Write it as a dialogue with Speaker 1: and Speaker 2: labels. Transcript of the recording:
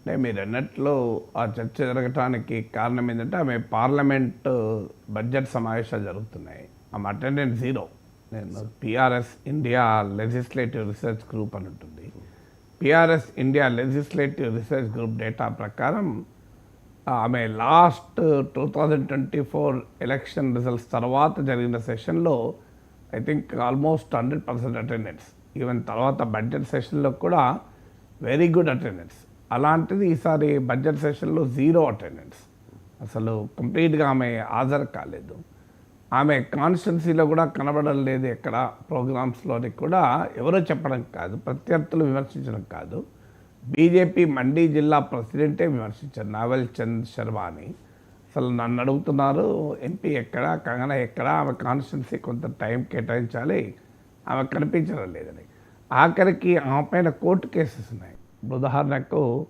Speaker 1: అంటే మీరన్నట్లు ఆ చర్చ జరగటానికి కారణం ఏంటంటే ఆమె పార్లమెంట్ బడ్జెట్ సమావేశాలు జరుగుతున్నాయి. ఆమె అటెండెన్స్ జీరో. నేను PRS India legislative research group అని ఉంటుంది. PRS India legislative research group data ప్రకారం ఆమె లాస్ట్ 2024 ఎలక్షన్ రిజల్ట్స్ తర్వాత జరిగిన సెషన్లో I think almost 100% attendance. Even తర్వాత బడ్జెట్ సెషన్లో కూడా వెరీ గుడ్ అటెండెన్స్. అలాంటిది ఈసారి బడ్జెట్ సెషన్లో జీరో అటెండెన్స్. అసలు కంప్లీట్గా ఆమె హాజరు కాలేదు. ఆమె కాన్స్టిట్యున్సీలో కూడా కనబడడం లేదు. ఎక్కడ ప్రోగ్రామ్స్లోని కూడా ఎవరో చెప్పడం కాదు, ప్రత్యర్థులు విమర్శించడం కాదు, బీజేపీ మండీ జిల్లా ప్రెసిడెంటే విమర్శించారు, నావెల్ చంద్ శర్మ అని. అసలు నన్ను అడుగుతున్నారు ఎంపీ ఎక్కడ, కంగనా ఎక్కడ, ఆమె కాన్స్టిట్యున్సీ కొంత టైం కేటాయించాలి, ఆమె కనిపించడం లేదని. ఆఖరికి ఆమె పైన కోర్టు కేసెస్ ఉన్నాయి. ఉదాహరణకు